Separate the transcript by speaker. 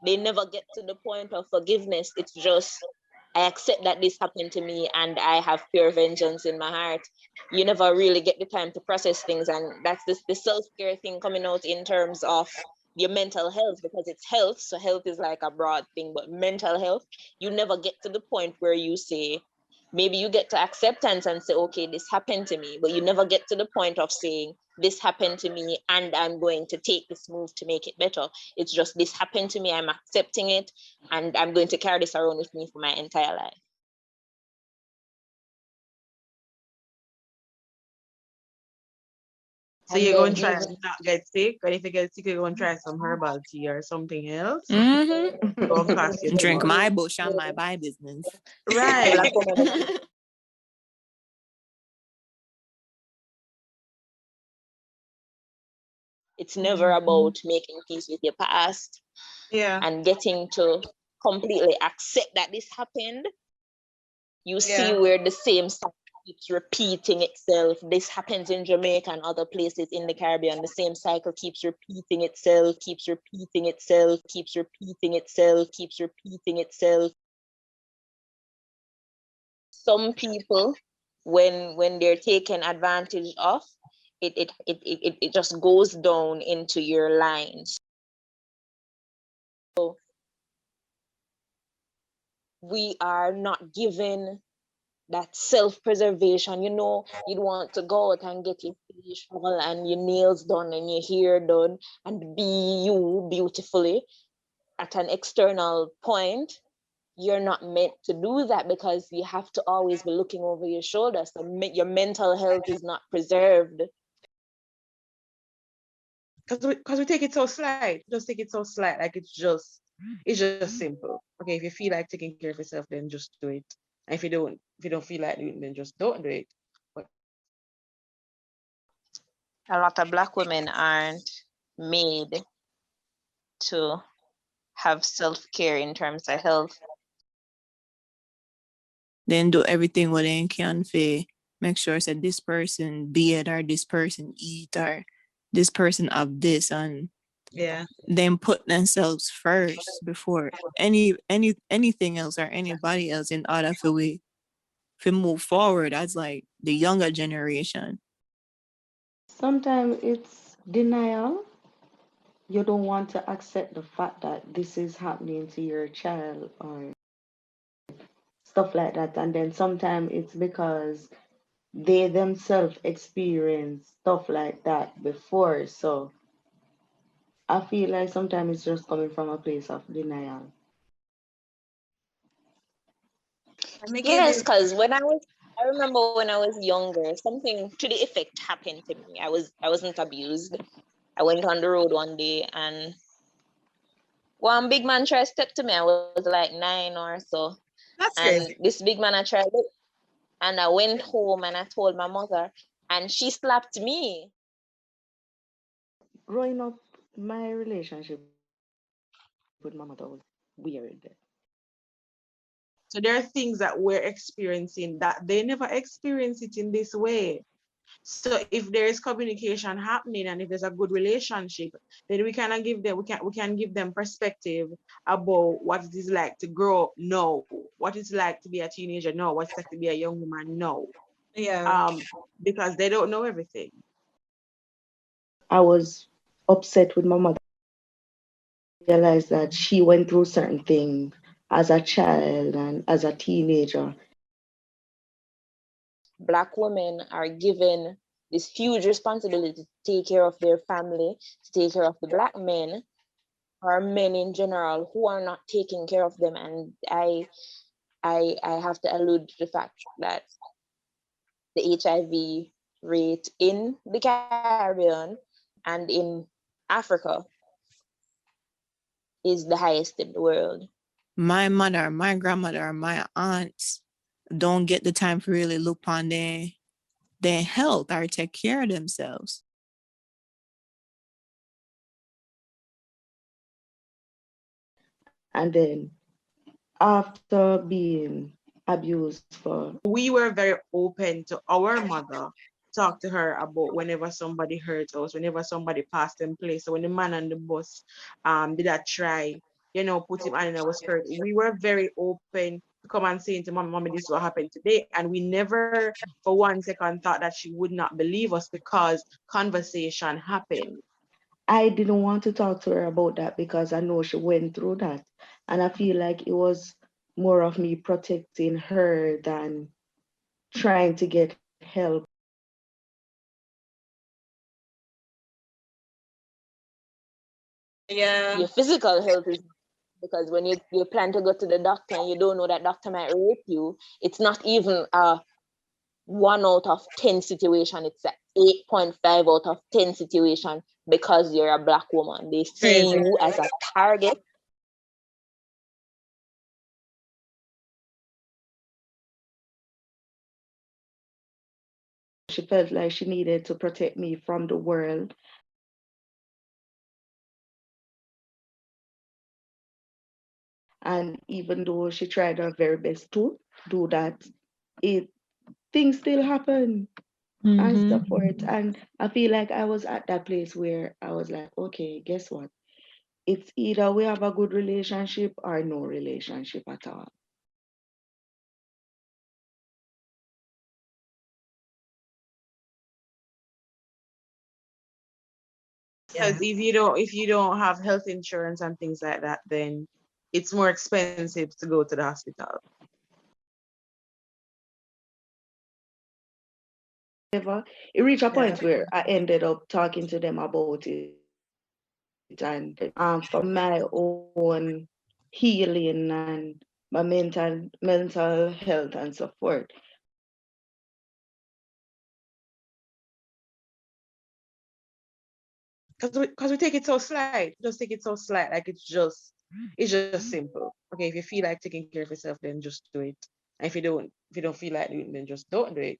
Speaker 1: they never get to the point of forgiveness. It's just, I accept that this happened to me and I have pure vengeance in my heart. You never really get the time to process things. And that's this the self-care thing coming out in terms of your mental health, because it's health. So health is like a broad thing, but mental health, you never get to the point where you say, maybe you get to acceptance and say, okay, this happened to me, but you never get to the point of saying, this happened to me and I'm going to take this move to make it better. It's just, this happened to me, I'm accepting it, and I'm going to carry this around with me for my entire life.
Speaker 2: So you're going to try and not get sick, and if you get sick, you're going to try some herbal tea or something else.
Speaker 3: Mm-hmm.
Speaker 2: Don't cost you too
Speaker 3: Drink
Speaker 2: much.
Speaker 3: my bush on my buy business.
Speaker 2: Right.
Speaker 1: Black woman, it's never about making peace with your past and getting to completely accept that this happened. You see where the same cycle keeps repeating itself. This happens in Jamaica and other places in the Caribbean. The same cycle keeps repeating itself, keeps repeating itself, keeps repeating itself, keeps repeating itself. Some people, when they're taken advantage of, it just goes down into your lines. So we are not given that self-preservation. You'd want to go out and get your facial and your nails done and your hair done and be you beautifully at an external point. You're not meant to do that, because you have to always be looking over your shoulder. So your mental health is not preserved.
Speaker 2: Because we take it so slight. Just take it so slight. Like it's just simple. Okay, if you feel like taking care of yourself, then just do it. And if you don't feel like doing it, then just don't do it. But
Speaker 1: A lot of Black women aren't made to have self-care in terms of health.
Speaker 3: Then do everything what they can for make sure that this person be it or this person eat or this person have this, and then put themselves first before anything else or anybody else in order for we to move forward as like the younger generation.
Speaker 4: Sometimes it's denial. You don't want to accept the fact that this is happening to your child or stuff like that. And then sometimes it's because they themselves experience stuff like that before. So I feel like sometimes it's just coming from a place of denial.
Speaker 1: Yes, because I remember when I was younger, something to the effect happened to me. I wasn't abused. I went on the road one day and one big man tried to step to me. I was like 9 or so.
Speaker 2: That's
Speaker 1: and
Speaker 2: crazy.
Speaker 1: this big man, I tried it. And I went home and I told my mother, and she slapped me.
Speaker 4: Growing up, my relationship with my mother was weird.
Speaker 2: So there are things that we're experiencing that they never experience it in this way. So if there is communication happening and if there's a good relationship, then we can give them perspective about what it is like to grow up now, what it's like to be a teenager now, what it's like to be a young woman now. Because they don't know everything.
Speaker 4: I was upset with my mother. I realized that she went through certain things as a child and as a teenager.
Speaker 1: Black women are given this huge responsibility to take care of their family, to take care of the Black men or men in general who are not taking care of them. And I have to allude to the fact that the HIV rate in the Caribbean and in Africa is the highest in the world.
Speaker 3: My mother, my grandmother, my aunts don't get the time to really look on their health or take care of themselves.
Speaker 4: And then after being abused for
Speaker 2: We were very open to our mother, talk to her about whenever somebody hurt us, whenever somebody passed in place. So when the man on the bus did that try put him on in our skirt. We were very open to come and saying to mommy, this is what happened today. And we never for one second thought that she would not believe us because conversation happened.
Speaker 4: I didn't want to talk to her about that because I know she went through that. And I feel like it was more of me protecting her than trying to get help.
Speaker 2: Yeah.
Speaker 1: Your physical health is, because when you plan to go to the doctor and you don't know that doctor might rape you, it's not even a 1 out of 10 situation, it's a 8.5 out of 10 situation, because you're a Black woman. They see
Speaker 2: Crazy.
Speaker 1: you as a target.
Speaker 4: She felt like she needed to protect me from the world. And even though she tried her very best to do that, things still happen and stuff for it. And I feel like I was at that place where I was like, okay, guess what? It's either we have a good relationship or no relationship at all.
Speaker 2: Because if you don't have health insurance and things like that, then it's more expensive to go to the hospital.
Speaker 4: However, it reached a point where I ended up talking to them about it, and from my own healing and my mental health and so forth.
Speaker 2: Because we take it so slight, just take it so slight, like it's just simple. Okay, if you feel like taking care of yourself, then just do it. And if you don't feel like doing it, then just don't do it.